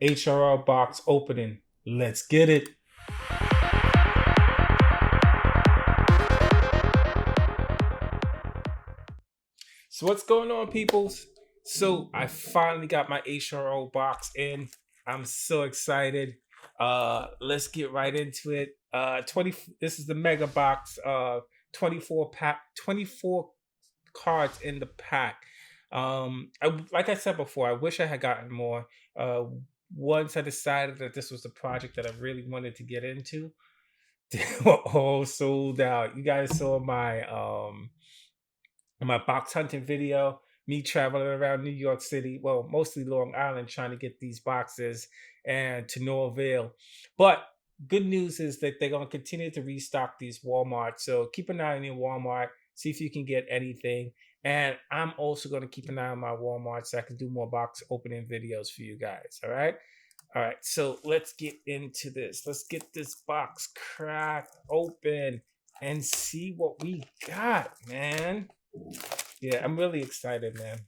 HRL box opening. Let's get it. So what's going on, peoples? So I finally got my HRO box in. I'm so excited. Let's get right into it. 20 this is the mega box, 24 cards in the pack. Like I said before, I wish I had gotten more. Uh Once I decided that this was the project that I really wanted to get into, they were all sold out. You guys saw my box hunting video, me traveling around New York City, well, mostly Long Island, trying to get these boxes, and to no avail. But good news is that they're going to continue to restock these Walmart. So keep an eye on your Walmart, see if you can get anything. And I'm also going to keep an eye on my Walmart so I can do more box opening videos for you guys. All right. All right. So let's get into this. Let's get this box cracked open and see what we got, man. Yeah, I'm really excited, man.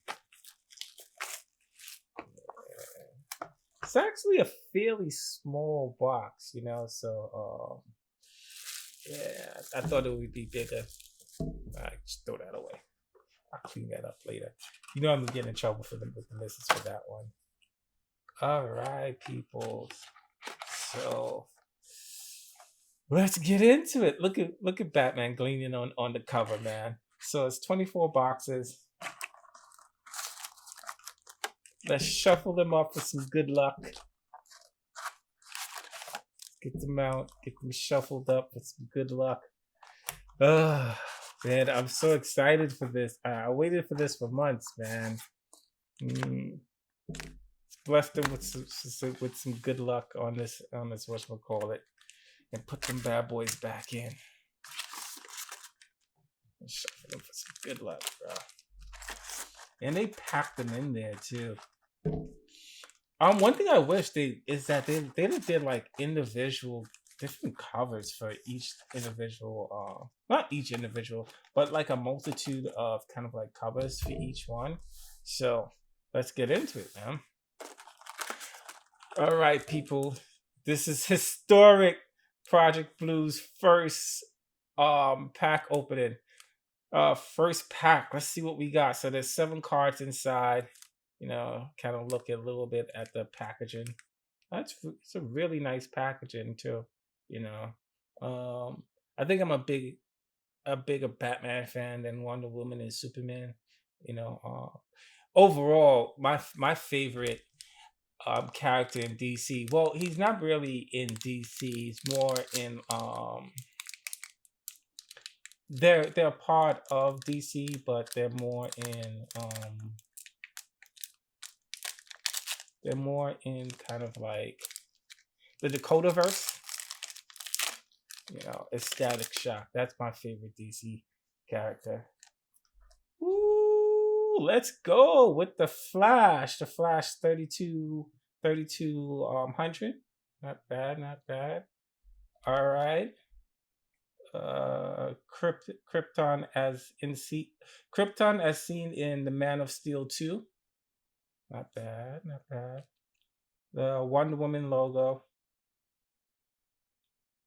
It's actually a fairly small box, so yeah, I thought it would be bigger. I just throw that away. I'll clean that up later. I'm gonna get in trouble with the missus for that one. All right, people. So let's get into it. Look at Batman gleaming on the cover, man. So it's 24 boxes. Let's shuffle them up for some good luck. Get them out. Get them shuffled up for some good luck. Man, I'm so excited for this. I waited for this for months, man. Bless them with some good luck on this whatchamacallit, and put them bad boys back in. And shuffle them for some good luck, bro. And they packed them in there too. One thing I wish they did like individual different covers for each individual, not each individual, but like a multitude of kind of like covers for each one. So let's get into it, man. All right, people. This is historic Project Blue's first pack opening. First pack. Let's see what we got. So there's 7 cards inside. Kind of look a little bit at the packaging. It's a really nice packaging too. I think I'm a bigger Batman fan than Wonder Woman and Superman. Overall, my favorite character in DC. Well, he's not really in DC. He's more in They're part of DC, but they're more in kind of like the Dakotaverse. Ecstatic Shock. That's my favorite DC character. Ooh, let's go with the Flash. The Flash 3200. Not bad, not bad. All right. Krypton as seen in the Man of Steel 2. Not bad, not bad. The Wonder Woman logo.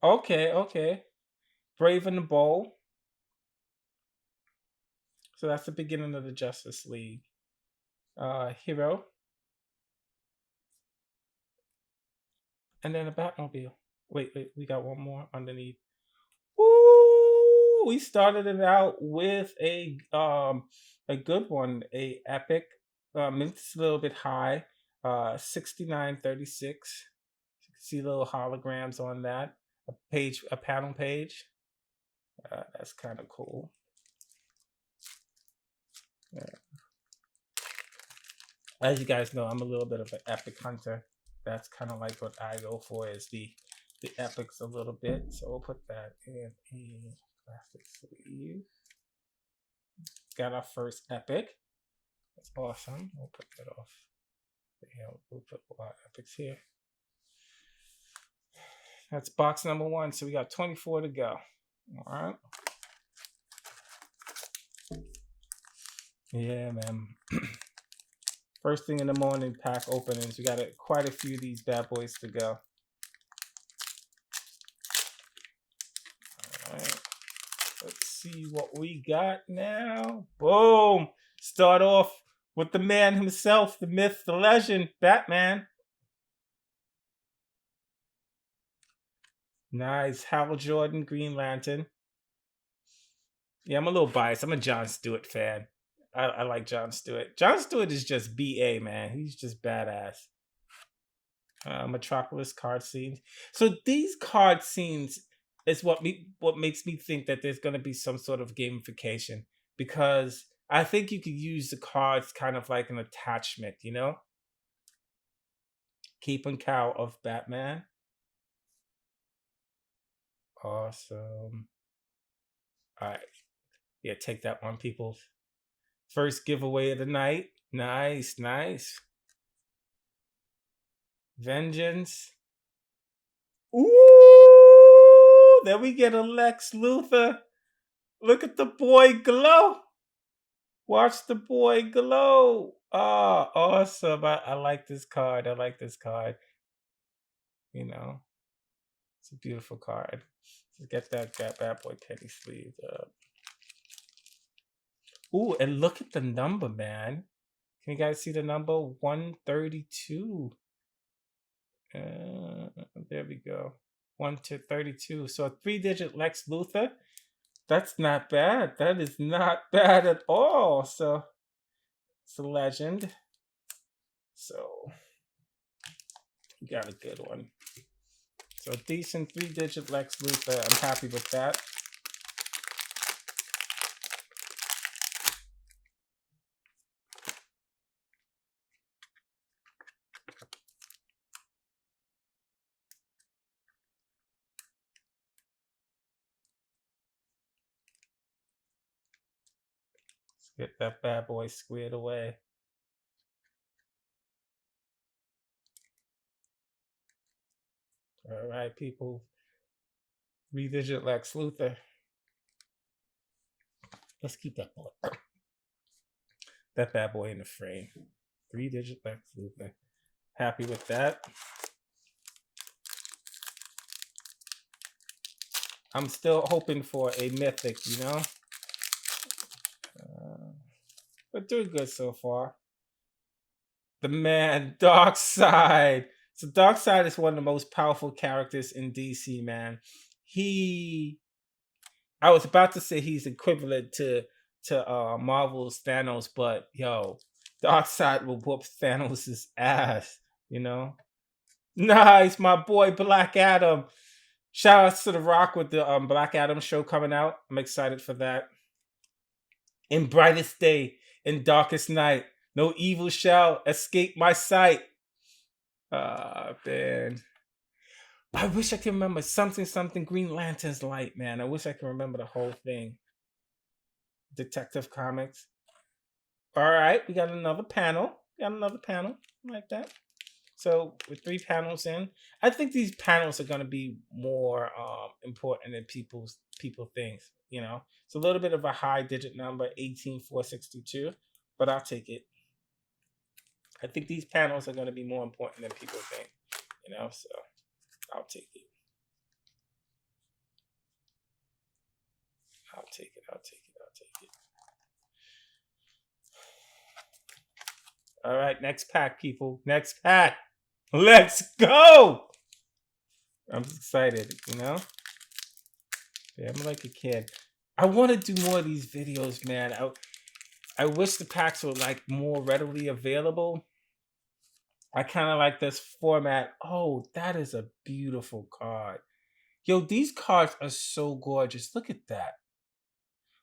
Okay. Brave and the Bold. So that's the beginning of the Justice League. Hero. And then a Batmobile. Wait, we got one more underneath. Ooh, we started it out with a good one, a epic. It's a little bit high. 6936. You can see little holograms on that. A panel page. That's kind of cool. Yeah. As you guys know, I'm a little bit of an epic hunter. That's kind of like what I go for, is the epics a little bit. So we'll put that in a plastic sleeve. Got our first epic. That's awesome. We'll put that off. We'll put a lot of epics here. That's box number 1. So we got 24 to go. All right. Yeah, man. First thing in the morning, pack openings. We got quite a few of these bad boys to go. All right. Let's see what we got now. Boom. Start off with the man himself, the myth, the legend, Batman. Nice. Hal Jordan, Green Lantern. Yeah, I'm a little biased. I'm a John Stewart fan. I like John Stewart. John Stewart is just BA, man. He's just badass. Metropolis card scenes. So these card scenes is what makes me think that there's going to be some sort of gamification, because I think you could use the cards kind of like an attachment, you know? Keep and cow of Batman. Awesome. All right. Yeah, take that one, people. First giveaway of the night. Nice, nice. Vengeance. Ooh, then we get a Lex Luthor. Look at the boy glow. Watch the boy glow. Oh, awesome. I like this card. I like this card. You know, it's a beautiful card. Let's get that bad boy penny sleeve up. Ooh, and look at the number, man. Can you guys see the number? 132. There we go. 1 to 32. So a 3-digit Lex Luthor. That's not bad. That is not bad at all. So it's a legend. So we got a good one. So decent 3-digit Lex Luthor. I'm happy with that. Let's get that bad boy squared away. All right, people. 3-digit Lex Luthor. Let's keep that boy. That bad boy in the frame. 3-digit Lex Luthor. Happy with that. I'm still hoping for a mythic, you know? But doing good so far. The man, Darkseid. So Darkseid is one of the most powerful characters in DC, man. I was about to say he's equivalent to Marvel's Thanos, but yo, Darkseid will whoop Thanos' ass, you know? Nice, my boy Black Adam. Shout out to The Rock with the Black Adam show coming out. I'm excited for that. In brightest day, in darkest night, no evil shall escape my sight. Ah, man. I wish I could remember something Green Lantern's light, man. I wish I could remember the whole thing. Detective Comics. All right, we got another panel. Like that. So with 3 panels in, I think these panels are going to be more important than people think. You know, it's a little bit of a high digit number, 18462, but I'll take it. I think these panels are going to be more important than people think. You know, so I'll take it. I'll take it. All right, next pack, people. Next pack. Let's go. I'm excited, you know? Yeah, I'm like a kid. I want to do more of these videos, man. I wish the packs were like more readily available. I kind of like this format. Oh, that is a beautiful card. Yo, these cards are so gorgeous. Look at that.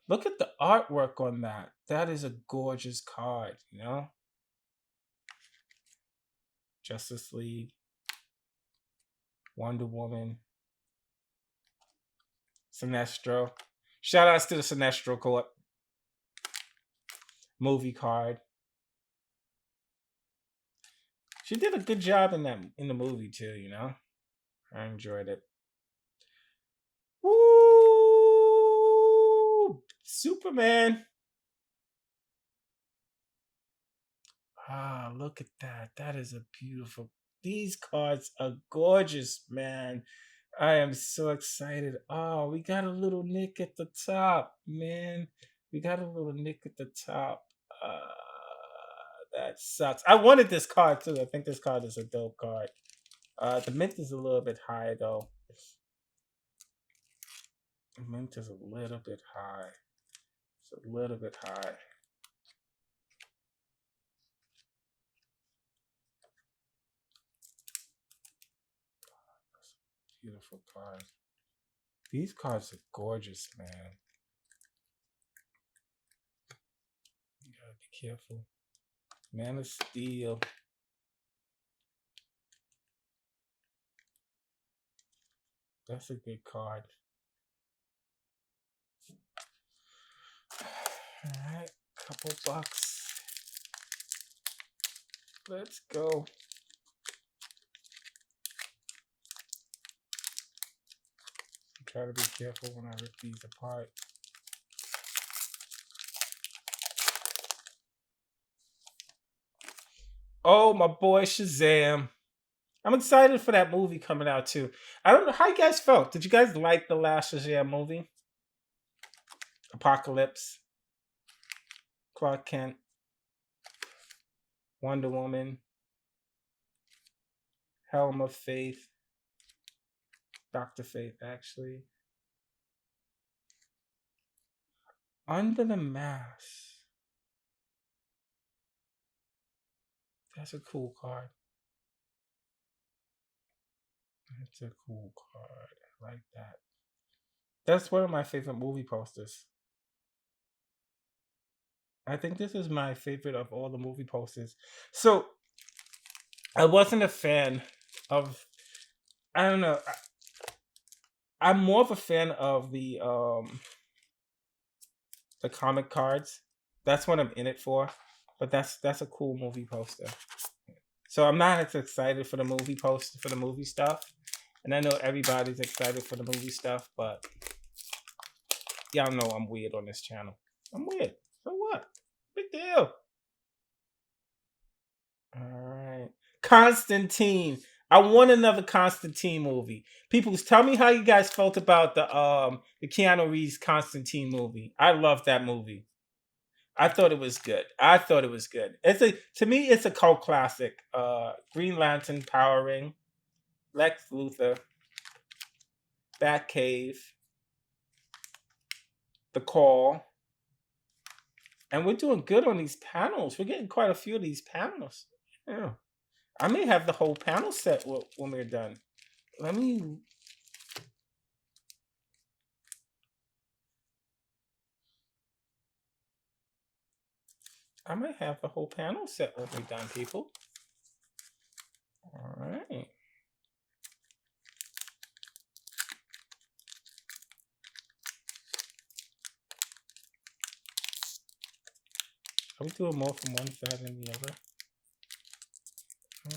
Look at the artwork on that. That is a gorgeous card, you know? Justice League, Wonder Woman, Sinestro. Shout outs to the Sinestro Court. Movie card. She did a good job in the movie too, you know? I enjoyed it. Woo! Superman. Ah, look at that. That is a beautiful. These cards are gorgeous, man. I am so excited. Oh, we got a little nick at the top, man. We got a little nick at the top. Uh, that sucks. I wanted this card too. I think this card is a dope card. The mint is a little bit high though. The mint is a little bit high. It's a little bit high. Beautiful card. These cards are gorgeous, man. You gotta be careful. Man of Steel. That's a good card. Alright, couple bucks. Let's go. Try to be careful when I rip these apart. Oh, my boy Shazam. I'm excited for that movie coming out too. I don't know how you guys felt. Did you guys like the last Shazam movie? Apocalypse, Clark Kent, Wonder Woman, Helm of Faith, Dr. Faith, actually. Under the Mask. That's a cool card. That's a cool card. I like that. That's one of my favorite movie posters. I think this is my favorite of all the movie posters. So I wasn't a fan of. I don't know. I'm more of a fan of the comic cards. That's what I'm in it for. But that's a cool movie poster. So I'm not as excited for the movie poster for the movie stuff. And I know everybody's excited for the movie stuff, but y'all know I'm weird on this channel. I'm weird. So what? Big deal. All right. Constantine. I want another Constantine movie. People, tell me how you guys felt about the Keanu Reeves Constantine movie. I love that movie. I thought it was good. I thought it was good. It's a to me it's a cult classic. Green Lantern, Power Ring, Lex Luthor, Batcave, The Call. And we're doing good on these panels. We're getting quite a few of these panels. Yeah. I may have the whole panel set when we're done. Let me. I might have the whole panel set when we're done, people. All right. Are we doing more from one side than the other?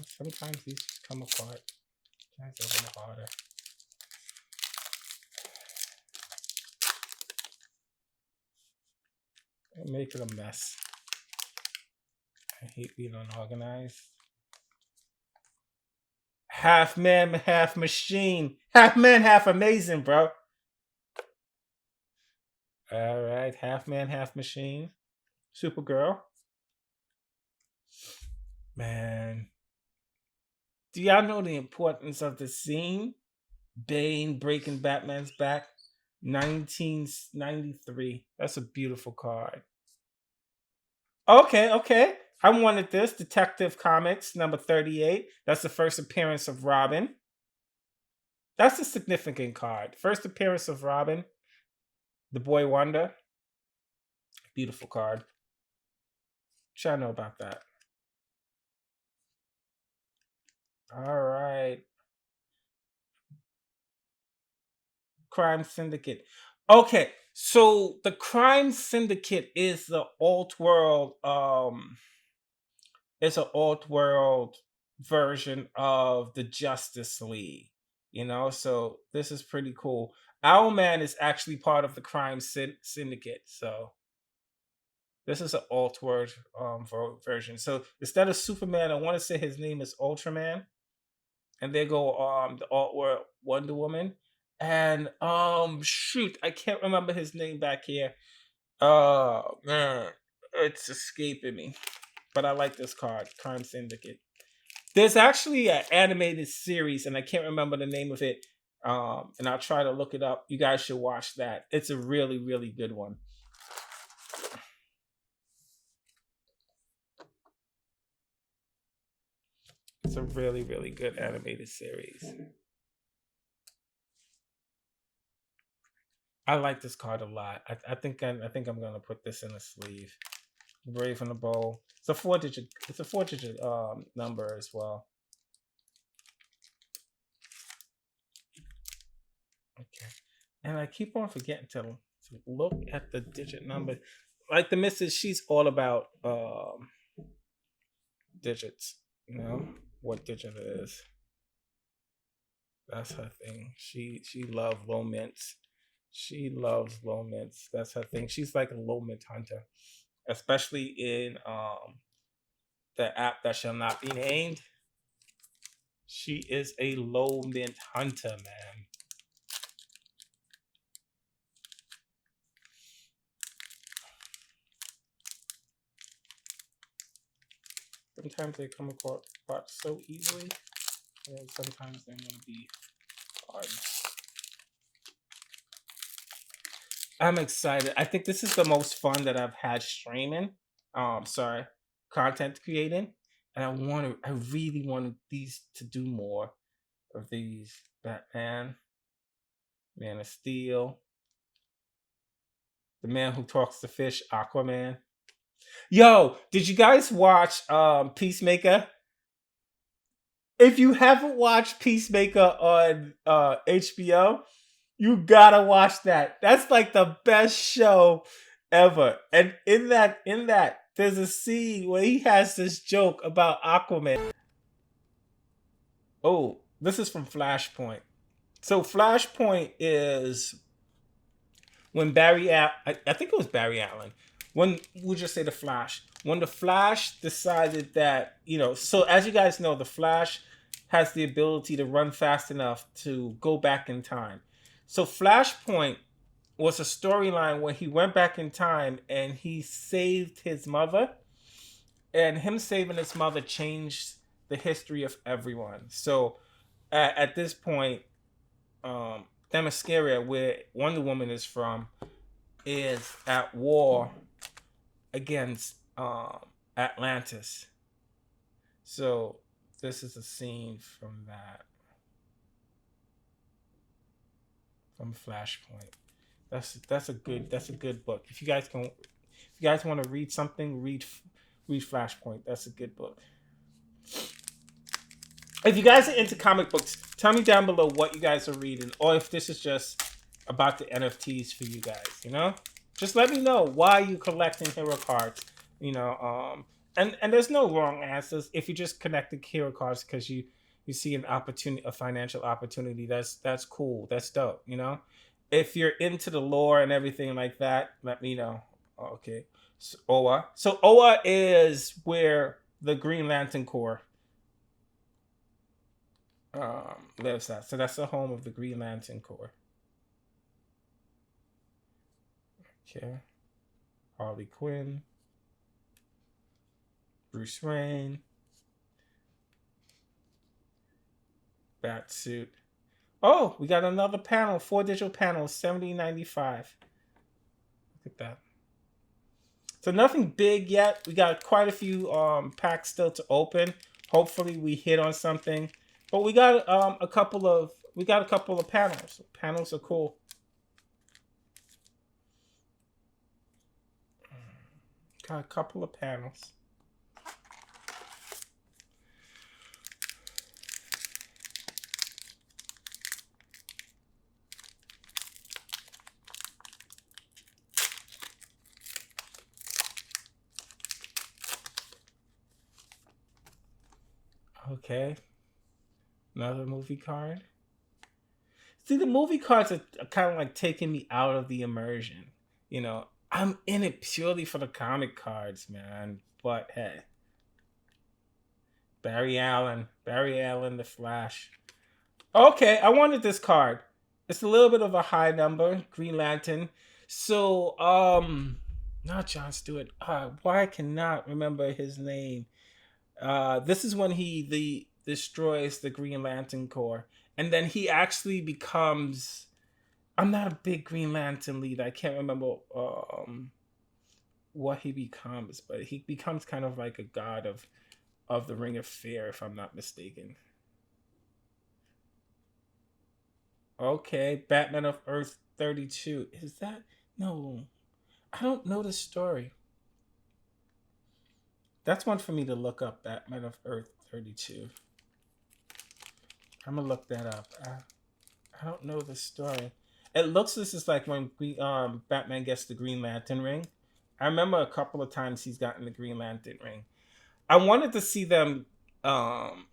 Sometimes these just come apart. Sometimes they're a little harder. I make it a mess. I hate being unorganized. Half man, half machine. Half man, half amazing, bro. All right. Half man, half machine. Supergirl. Man. Do y'all know the importance of the scene? Bane breaking Batman's back. 1993. That's a beautiful card. Okay, okay. I wanted this. Detective Comics number 38. That's the first appearance of Robin. That's a significant card. First appearance of Robin. The Boy Wonder. Beautiful card. What y'all know about that? All right. Crime Syndicate. Okay, so the Crime Syndicate is the alt world. It's an alt world version of the Justice League. You know, so this is pretty cool. Owlman is actually part of the Crime Syndicate. So This is an alt version. So instead of Superman, I want to say his name is Ultraman, and they go the alt world Wonder Woman, and shoot, I can't remember his name back here. Oh man, it's escaping me. But I like this card, Crime Syndicate. There's actually an animated series, and I can't remember the name of it. And I'll try to look it up. You guys should watch that. It's a really, really good one. It's a really, really good animated series. I like this card a lot. I think I'm gonna put this in a sleeve. Brave and the Bowl. It's a 4 digit. It's a 4 digit number as well. Okay. And I keep on forgetting to look at the digit number. Like the missus, she's all about digits. You know what digit it is. That's her thing. She loves low mints. She loves low mints. That's her thing. She's like a low mint hunter, especially in the app that shall not be named. She is a low mint hunter, man. Sometimes they come apart so easily, and sometimes they want to be hard. I'm excited. I think this is the most fun that I've had streaming. Sorry, content creating, and I really wanted these to do more of these. Batman, Man of Steel, the Man Who Talks to Fish, Aquaman. Yo, did you guys watch Peacemaker? If you haven't watched Peacemaker on HBO, you gotta watch that. That's like the best show ever. And in that, there's a scene where he has this joke about Aquaman. Oh, this is from Flashpoint. So Flashpoint is when I think it was Barry Allen. When we'll just say the Flash. When the Flash decided that, so as you guys know, the Flash has the ability to run fast enough to go back in time. So Flashpoint was a storyline where he went back in time and he saved his mother, and him saving his mother changed the history of everyone. So at this point, Themyscira, where Wonder Woman is from, is at war against Atlantis. So this is a scene from that, from Flashpoint. That's a good book. If you guys want to read something, read Flashpoint. That's a good book. If you guys are into comic books, tell me down below what you guys are reading, or if this is just about the NFTs for you guys. Just let me know why you collecting hero cards. And there's no wrong answers. If you just connecting hero cards because you see an opportunity, a financial opportunity, that's cool. That's dope. If you're into the lore and everything like that, let me know. Okay. So Oa. So Oa is where the Green Lantern Corps lives at. So that's the home of the Green Lantern Corps. Okay. Harley Quinn. Bruce Wayne. Batsuit. Oh, we got another panel, 4 digital panels, 70.95. Look at that. So nothing big yet. We got quite a few packs still to open. Hopefully we hit on something. But we got a couple of panels. Panels are cool. Got a couple of panels. Okay. Another movie card. See, the movie cards are kind of like taking me out of the immersion. I'm in it purely for the comic cards, man. But hey, Barry Allen, the Flash. Okay, I wanted this card. It's a little bit of a high number, Green Lantern. So, not John Stewart. Why I cannot remember his name? This is when he destroys the Green Lantern Corps, and then he actually becomes. I'm not a big Green Lantern lead. I can't remember what he becomes, but he becomes kind of like a god of the Ring of Fear, if I'm not mistaken. Okay, Batman of Earth 32. Is that no? I don't know the story. That's one for me to look up. Batman of Earth 32. I'm gonna look that up. I don't know the story. It looks this is like when Batman gets the Green Lantern ring. I remember a couple of times he's gotten the Green Lantern ring. I wanted to see them um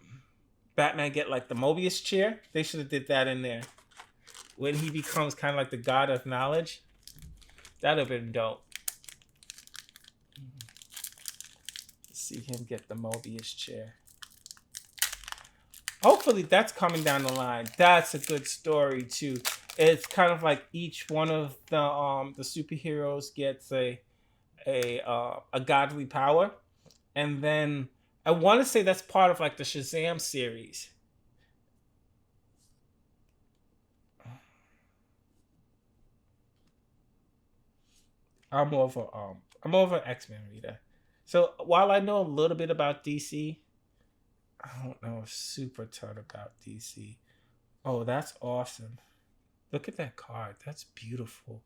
Batman get like the Mobius chair. They should have did that in there when he becomes kind of like the god of knowledge. That'd have been dope. See him get the Mobius chair. Hopefully that's coming down the line. That's a good story too. It's kind of like each one of the superheroes gets a godly power, and then I want to say that's part of like the Shazam series. I'm more of an X Men reader. So while I know a little bit about DC, I don't know a super ton about DC. Oh, that's awesome! Look at that card. That's beautiful.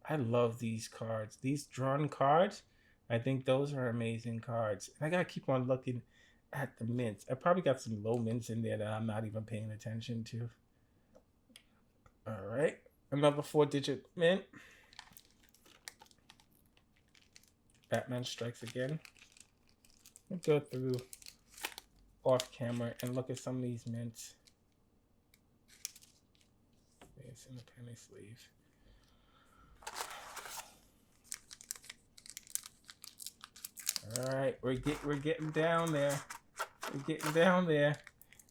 I love these cards. These drawn cards, I think those are amazing cards. And I gotta keep on looking at the mints. I probably got some low mints in there that I'm not even paying attention to. All right, another 4-digit mint. Batman Strikes Again. We'll go through off camera and look at some of these mints. It's in the penny sleeve. All right, we're getting down there. We're getting down there.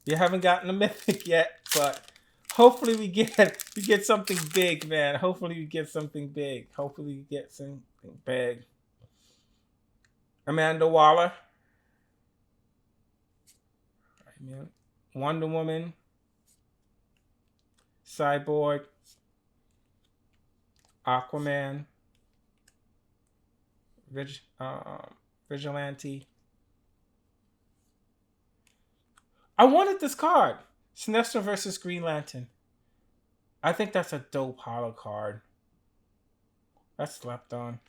You haven't gotten a mythic yet, but hopefully we get something big, man. Hopefully we get something big. Hopefully we get something big. Amanda Waller. Wonder Woman. Cyborg. Aquaman. Vigilante. I wanted this card. Sinestro versus Green Lantern. I think that's a dope hollow card. That's slept on.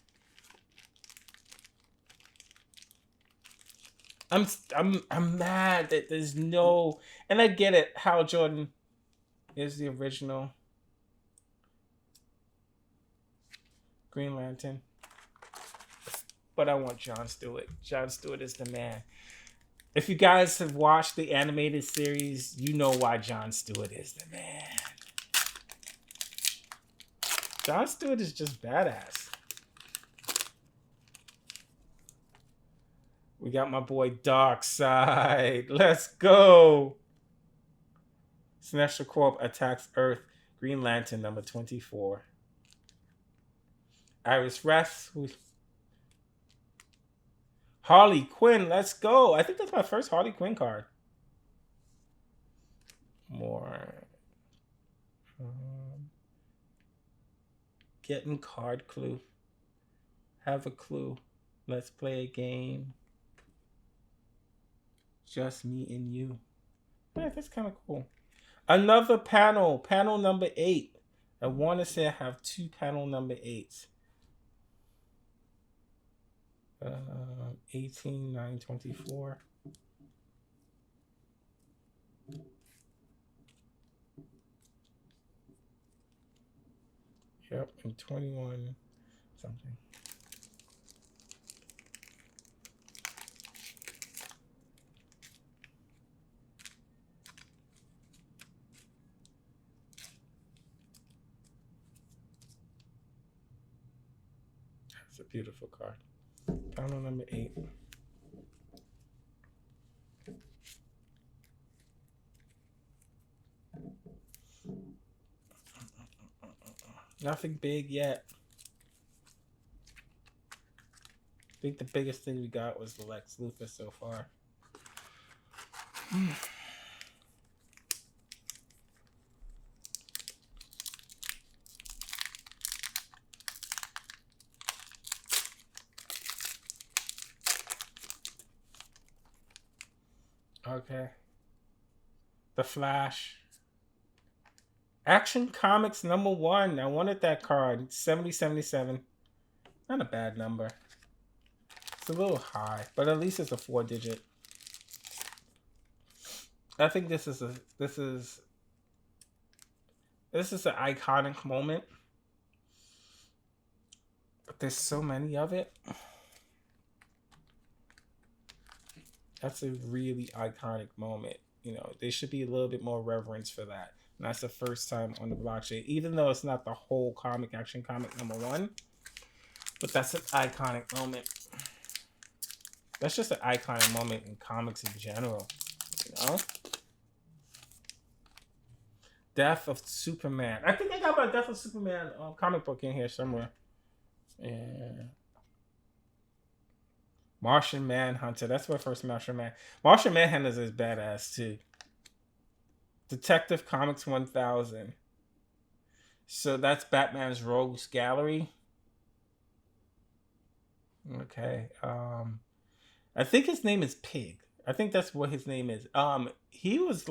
I'm mad that there's no, and I get it. Hal Jordan is the original Green Lantern, but I want John Stewart. John Stewart is the man. If you guys have watched the animated series, you know why John Stewart is the man. John Stewart is just badass. We got my boy Darkseid. Let's go. Sinestro Corp attacks Earth. Green Lantern number 24. Iris Rex. Harley Quinn. Let's go. I think that's my first Harley Quinn card. More. Getting card clue. Have a clue. Let's play a game. Just me and you. Yeah, that's kind of cool. Another panel. Panel number 8. I want to say I have 2 panel number 8s. 18, 9, 24. Yep, and 21 something. It's a beautiful card. Panel number 8. Nothing big yet. I think the biggest thing we got was the Lex Luthor so far. Okay. The Flash. Action Comics number 1. I wanted that card. 7077. Not a bad number. It's a little high, but at least it's a 4-digit. I think this is an iconic moment. But there's so many of it. That's a really iconic moment. You know, there should be a little bit more reverence for that. And that's the first time on the blockchain, even though it's not the whole comic, Action Comic number 1. But that's an iconic moment. That's just an iconic moment in comics in general. You know? Death of Superman. I think I got my Death of Superman comic book in here somewhere. Yeah. Martian Manhunter. That's my first Martian Man. Martian Manhunter is badass too. Detective Comics 1000. So that's Batman's Rogues Gallery. Okay. I think his name is Pig. I think that's what his name is. He was.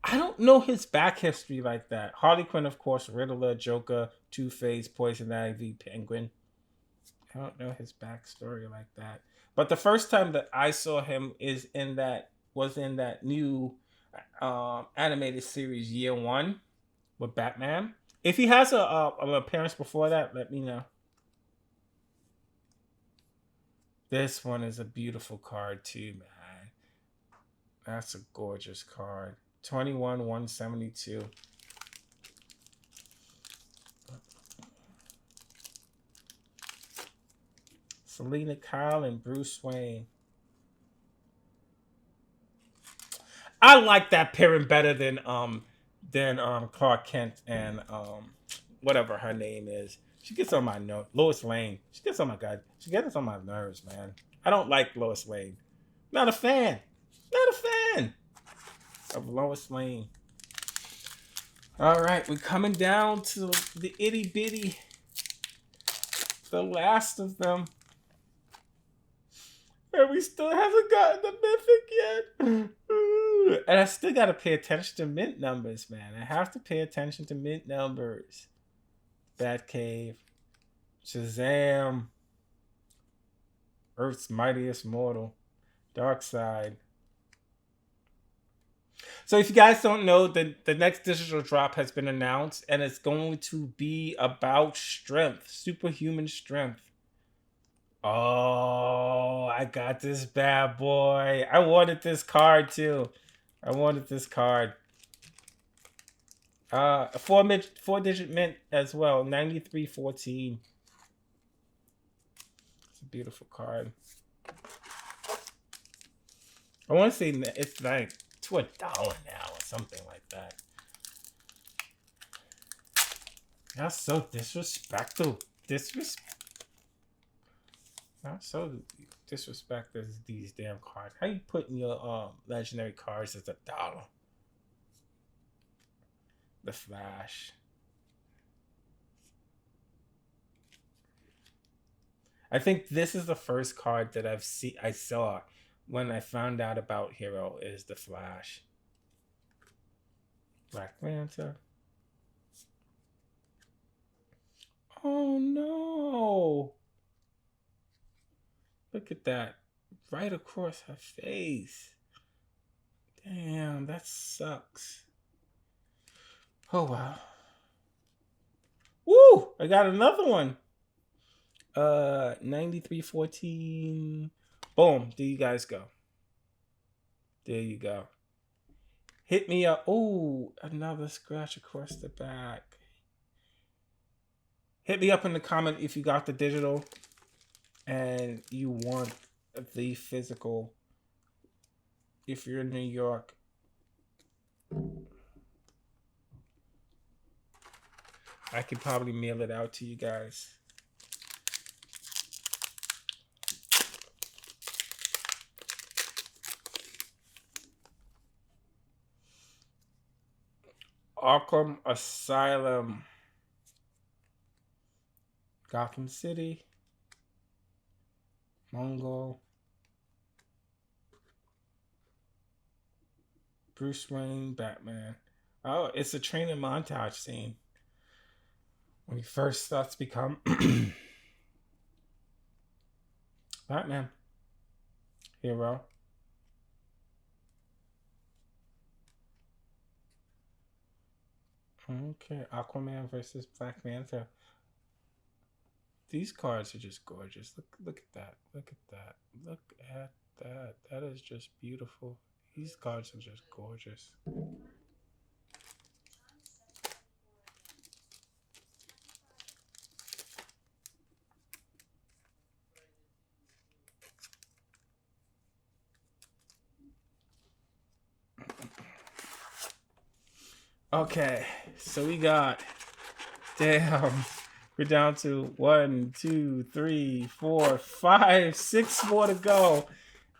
I don't know his back history like that. Harley Quinn, of course, Riddler, Joker, Two-Face, Poison Ivy, Penguin. I don't know his backstory like that. But the first time that I saw him was in that new animated series Year One with Batman. If he has an appearance before that, let me know. This one is a beautiful card too, man. That's a gorgeous card. 21/172. Selena Kyle and Bruce Wayne. I like that pairing better than Clark Kent and whatever her name is. She gets on my nerves. Lois Lane. She gets on my god. She gets on my nerves, man. I don't like Lois Lane. Not a fan. Not a fan of Lois Lane. All right, we're coming down to the itty bitty, the last of them. And we still haven't gotten the Mythic yet. And I still got to pay attention to mint numbers, man. I have to pay attention to mint numbers. Batcave. Shazam. Earth's Mightiest Mortal. Darkseid. So if you guys don't know, the next digital drop has been announced. And it's going to be about strength. Superhuman strength. Oh, I got this bad boy. I wanted this card too. I wanted this card. A 4-digit mint as well. 9314. It's a beautiful card. I want to say it's like to $1 now or something like that. That's so disrespectful. Not so disrespect as these damn cards. How you putting your legendary cards as $1? The Flash. I think this is the first card that I saw when I found out about Hero is the Flash. Black Manta. Oh no. Look at that. Right across her face. Damn, that sucks. Oh, wow. Woo! I got another one. 9314. Boom. There you guys go. There you go. Hit me up. Oh, another scratch across the back. Hit me up in the comment if you got the digital. and you want the physical, if you're in New York, I could probably mail it out to you guys. Arkham Asylum, Gotham City, Mongol, Bruce Wayne, Batman. Oh, it's a training montage scene when he first starts to become Batman hero. Okay, Aquaman versus Black Manta. These cards are just gorgeous. Look at that. Look at that. Look at that. That is just beautiful. These cards are just gorgeous. Okay, so we got, damn, we're down to 1, 2, 3, 4, 5, 6 more to go,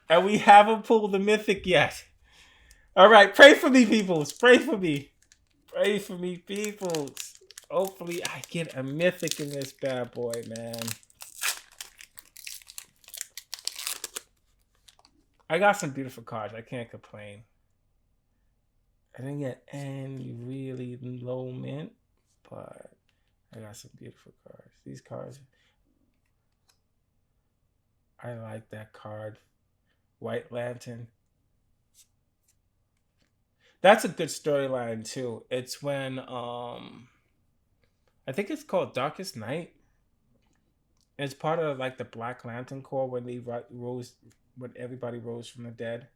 and we haven't pulled the mythic yet. All right, pray for me, peoples. Pray for me. Pray for me, peoples. Hopefully, I get a mythic in this bad boy, man. I got some beautiful cards. I can't complain. I didn't get any really low mint, but I got some beautiful cards. These cards, I like that card. White Lantern. That's a good storyline too. It's when I think it's called Darkest Night. It's part of like the Black Lantern Corps when they rose, when everybody rose from the dead.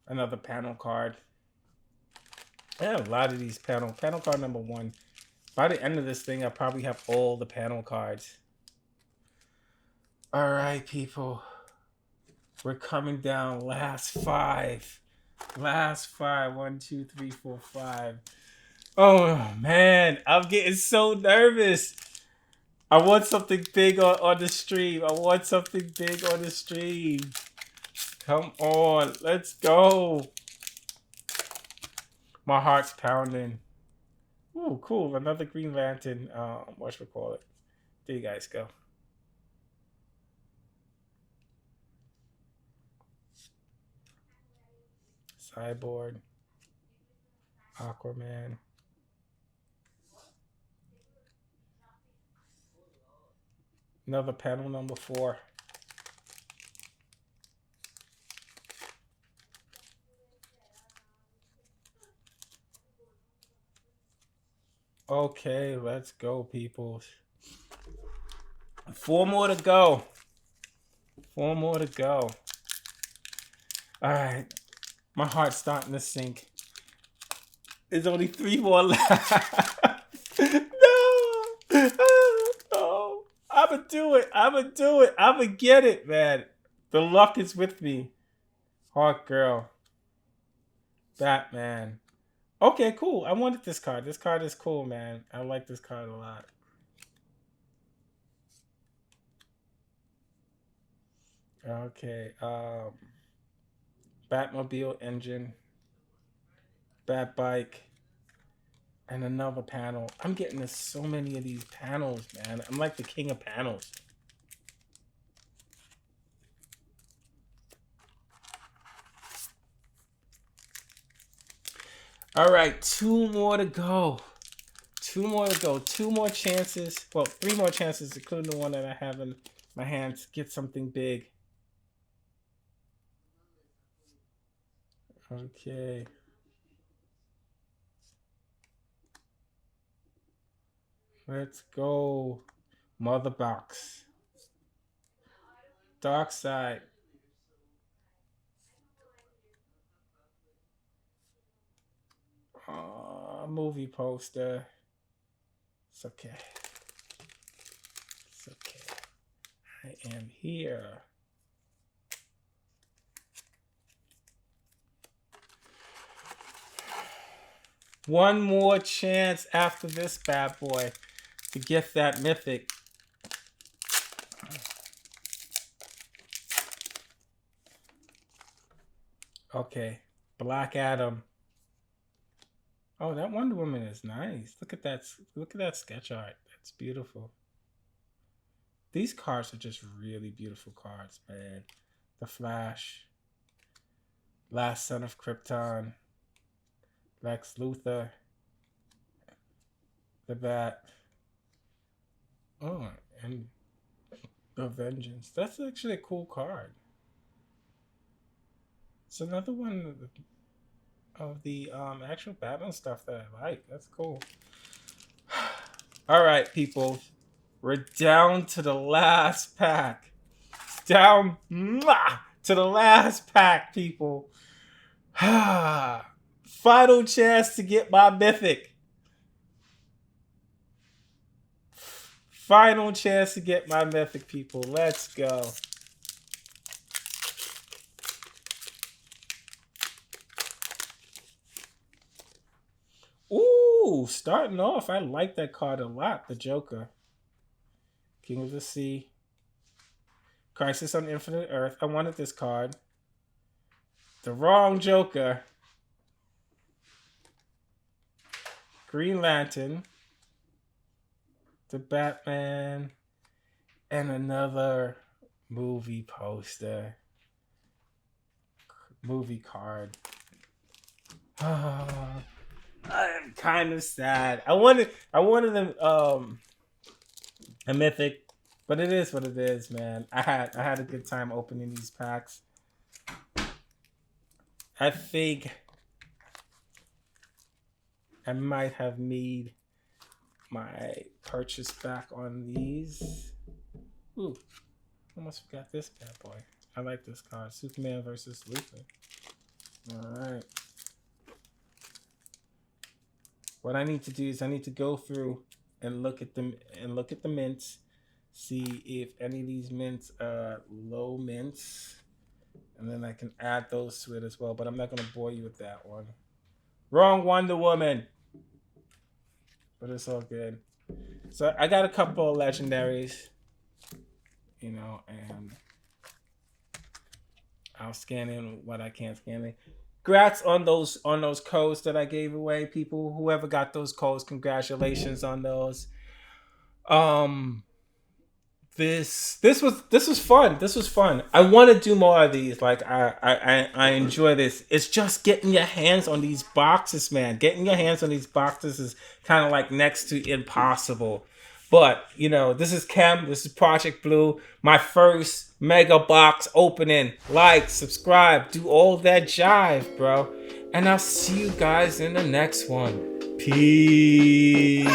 Another panel card. I have a lot of these panel card number 1. By the end of this thing, I probably have all the panel cards. All right, people. We're coming down. Last 5. Last 5. 1, 2, 3, 4, 5. Oh man, I'm getting so nervous. I want something big on the stream. I want something big on the stream. Come on, let's go. My heart's pounding. Ooh, cool. Another Green Lantern. Whatchamacallit. There you guys go. Cyborg. Aquaman. Another panel number 4. Okay, let's go, people. 4 more to go. 4 more to go. All right. My heart's starting to sink. There's only 3 more left. No. No. I'ma do it. I'ma do it. I'ma get it, man. The luck is with me. Hawk Girl. Batman. Okay, cool. I wanted this card. This card is cool, man. I like this card a lot. Okay. Batmobile engine. Bat bike. And another panel. I'm getting so many of these panels, man. I'm like the king of panels. All right, 2 more to go. 2 more to go. 2 more chances. Well, 3 more chances, including the one that I have in my hands. Get something big. Okay. Let's go. Mother Box. Dark Side. Movie poster. It's okay. It's okay. I am here. One more chance after this bad boy to get that mythic. Okay, Black Adam. Oh, that Wonder Woman is nice. Look at that. Look at that sketch art. That's beautiful. These cards are just really beautiful cards, man. The Flash, Last Son of Krypton, Lex Luthor, the Bat. Oh, and the Vengeance. That's actually a cool card. It's another one of the actual Batman stuff that I like. That's cool. All right, people. We're down to the last pack. Down to the last pack, people. Final chance to get my mythic. Final chance to get my mythic, people. Let's go. Ooh, starting off, I like that card a lot. The Joker. King of the Sea. Crisis on Infinite Earth. I wanted this card. The wrong Joker. Green Lantern. The Batman. And another movie poster. Movie card. I'm kind of sad. I wanted a mythic, but it is what it is, man. I had a good time opening these packs. I think I might have made my purchase back on these. Ooh, almost forgot this bad boy. I like this card. Superman versus Luthor. All right. What I need to do is I need to go through and look at them and look at the mints, see if any of these mints are low mints, and then I can add those to it as well. But I'm not gonna bore you with that one. Wrong Wonder Woman. But it's all good. So I got a couple of legendaries, you know, and I'll scan in what I can scan in. Congrats on those codes that I gave away, people. Whoever got those codes, congratulations on those. This was fun. This was fun. I want to do more of these. Like I enjoy this. It's just getting your hands on these boxes, man. Getting your hands on these boxes is kind of like next to impossible. But you know, this is Chem. This is Project Blue. My first mega box opening. Like, subscribe, do all that jive, bro. And I'll see you guys in the next one. Peace.